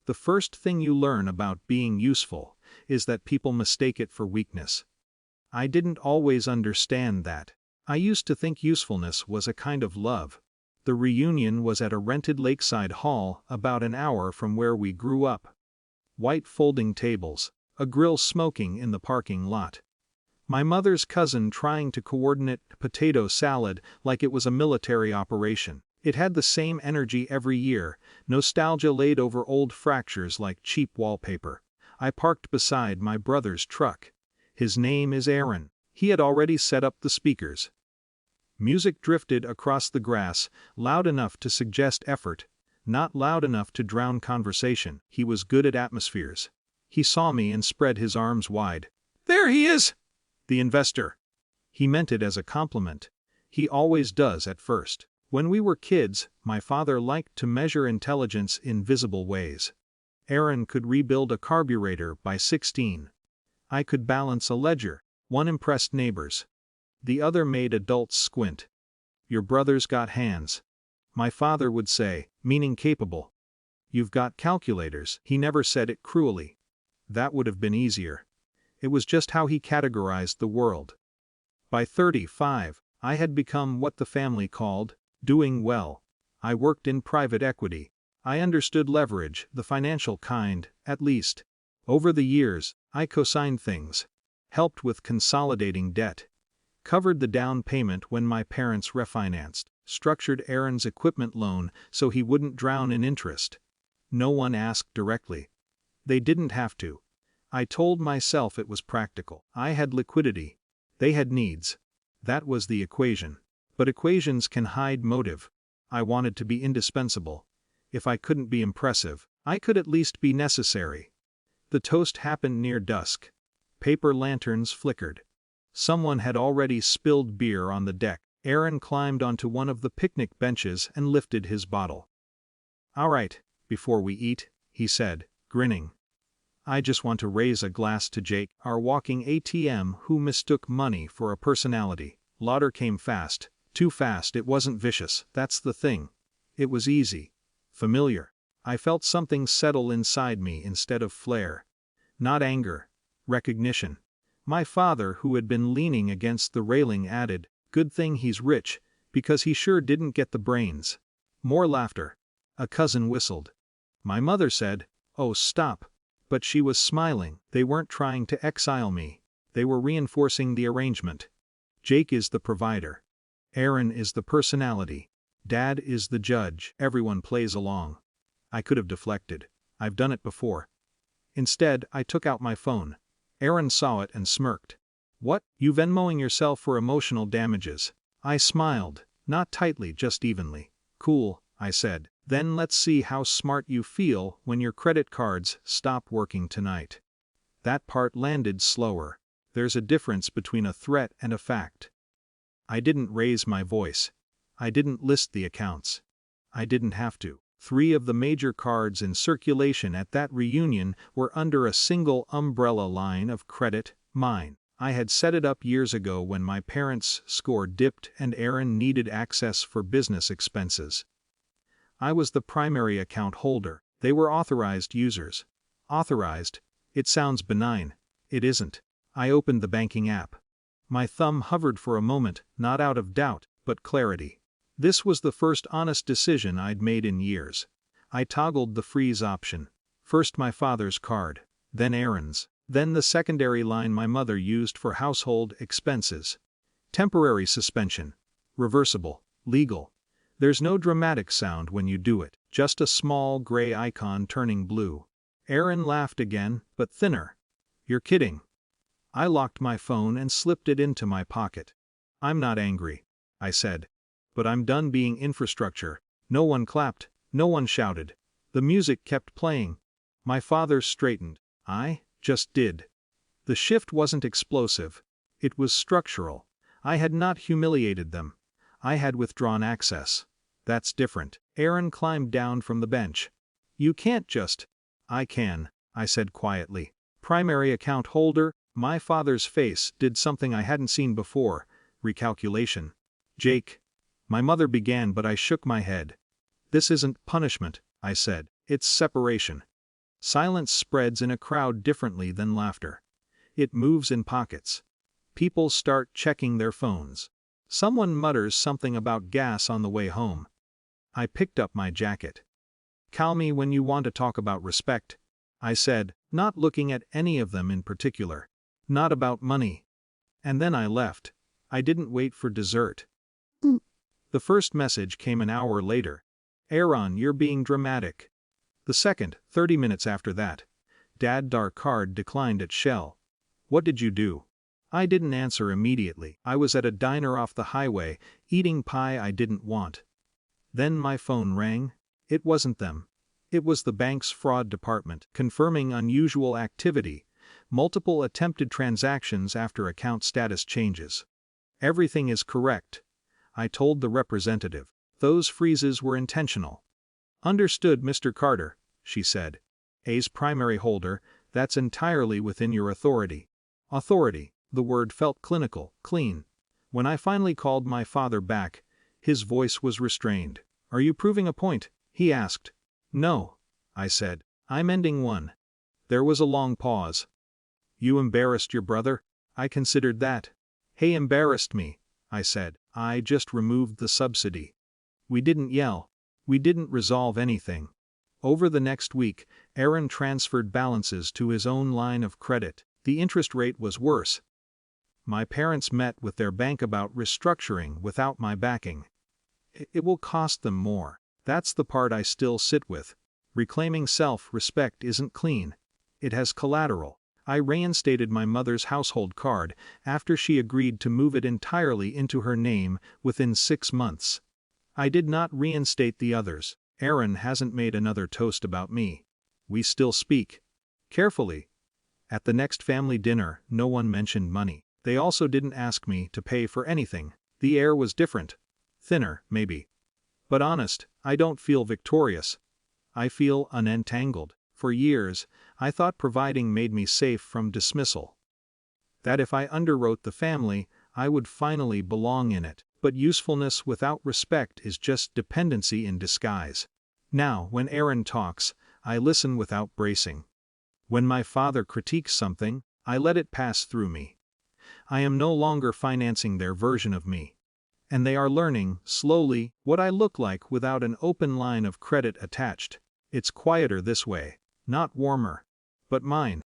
The first thing you learn about being useful is that people mistake it for weakness. I didn't always understand that. I used to think usefulness was a kind of love. The reunion was at a rented lakeside hall about an hour from where we grew up. White folding tables, a grill smoking in the parking lot. My mother's cousin trying to coordinate potato salad like it was a military operation. It had the same energy every year, nostalgia laid over old fractures like cheap wallpaper. I parked beside my brother's truck. His name is Aaron. He had already set up the speakers. Music drifted across the grass, loud enough to suggest effort, not loud enough to drown conversation. He was good at atmospheres. He saw me and spread his arms wide. "There he is! The investor." He meant it as a compliment. He always does at first. When we were kids, my father liked to measure intelligence in visible ways. Aaron could rebuild a carburetor by 16. I could balance a ledger. One impressed neighbors. The other made adults squint. "Your brother's got hands," my father would say, meaning capable. "You've got calculators." He never said it cruelly. That would have been easier. It was just how he categorized the world. By 35, I had become what the family called doing well. I worked in private equity. I understood leverage, the financial kind, at least. Over the years, I co-signed things, helped with consolidating debt, covered the down payment when my parents refinanced, structured Aaron's equipment loan so he wouldn't drown in interest. No one asked directly. They didn't have to. I told myself it was practical. I had liquidity. They had needs. That was the equation. But equations can hide motive. I wanted to be indispensable. If I couldn't be impressive, I could at least be necessary. The toast happened near dusk. Paper lanterns flickered. Someone had already spilled beer on the deck. Aaron climbed onto one of the picnic benches and lifted his bottle. "All right, before we eat," he said, grinning. "I just want to raise a glass to Jake, our walking ATM who mistook money for a personality." Lauder came fast. Too fast. It wasn't vicious, that's the thing. It was easy. Familiar. I felt something settle inside me instead of flare. Not anger. Recognition. My father, who had been leaning against the railing, added, "Good thing he's rich, because he sure didn't get the brains." More laughter. A cousin whistled. My mother said, "Oh, stop." But she was smiling. They weren't trying to exile me. They were reinforcing the arrangement. Jake is the provider. Aaron is the personality. Dad is the judge. Everyone plays along. I could have deflected. I've done it before. Instead, I took out my phone. Aaron saw it and smirked. "What, you Venmoing yourself for emotional damages?" I smiled, not tightly, just evenly. "Cool," I said. "Then let's see how smart you feel when your credit cards stop working tonight." That part landed slower. There's a difference between a threat and a fact. I didn't raise my voice. I didn't list the accounts. I didn't have to. 3 of the major cards in circulation at that reunion were under a single umbrella line of credit, mine. I had set it up years ago when my parents' score dipped and Aaron needed access for business expenses. I was the primary account holder. They were authorized users. Authorized? It sounds benign. It isn't. I opened the banking app. My thumb hovered for a moment, not out of doubt, but clarity. This was the first honest decision I'd made in years. I toggled the freeze option. First my father's card, then Aaron's, then the secondary line my mother used for household expenses. Temporary suspension. Reversible. Legal. There's no dramatic sound when you do it, just a small gray icon turning blue. Aaron laughed again, but thinner. "You're kidding." I locked my phone and slipped it into my pocket. "I'm not angry," I said. "But I'm done being infrastructure." No one clapped, no one shouted. The music kept playing. My father straightened. I just did. The shift wasn't explosive. It was structural. I had not humiliated them. I had withdrawn access. That's different. Aaron climbed down from the bench. "You can't just." "I can," I said quietly. "Primary account holder." My father's face did something I hadn't seen before. Recalculation. "Jake." My mother began, but I shook my head. "This isn't punishment," I said. "It's separation." Silence spreads in a crowd differently than laughter. It moves in pockets. People start checking their phones. Someone mutters something about gas on the way home. I picked up my jacket. "Call me when you want to talk about respect," I said, not looking at any of them in particular. "Not about money." And then I left. I didn't wait for dessert. The first message came an hour later. "Aaron, you're being dramatic." The second, 30 minutes after that. "Dad, our card declined at Shell." "What did you do?" I didn't answer immediately. I was at a diner off the highway, eating pie I didn't want. Then my phone rang. It wasn't them. It was the bank's fraud department, confirming unusual activity, multiple attempted transactions after account status changes. "Everything is correct," I told the representative. "Those freezes were intentional." "Understood, Mr. Carter," she said. "A's primary holder, that's entirely within your authority." Authority, the word felt clinical, clean. When I finally called my father back, his voice was restrained. "Are you proving a point?" he asked. "No," I said. "I'm ending one." There was a long pause. "You embarrassed your brother?" I considered that. "He embarrassed me," I said. "I just removed the subsidy." We didn't yell. We didn't resolve anything. Over the next week, Aaron transferred balances to his own line of credit. The interest rate was worse. My parents met with their bank about restructuring without my backing. It will cost them more. That's the part I still sit with. Reclaiming self-respect isn't clean. It has collateral. I reinstated my mother's household card after she agreed to move it entirely into her name within 6 months. I did not reinstate the others. Aaron hasn't made another toast about me. We still speak. Carefully. At the next family dinner, no one mentioned money. They also didn't ask me to pay for anything. The air was different. Thinner, maybe. But honest, I don't feel victorious. I feel unentangled. For years, I thought providing made me safe from dismissal. That if I underwrote the family, I would finally belong in it. But usefulness without respect is just dependency in disguise. Now, when Aaron talks, I listen without bracing. When my father critiques something, I let it pass through me. I am no longer financing their version of me. And they are learning, slowly, what I look like without an open line of credit attached. It's quieter this way, not warmer. But mine.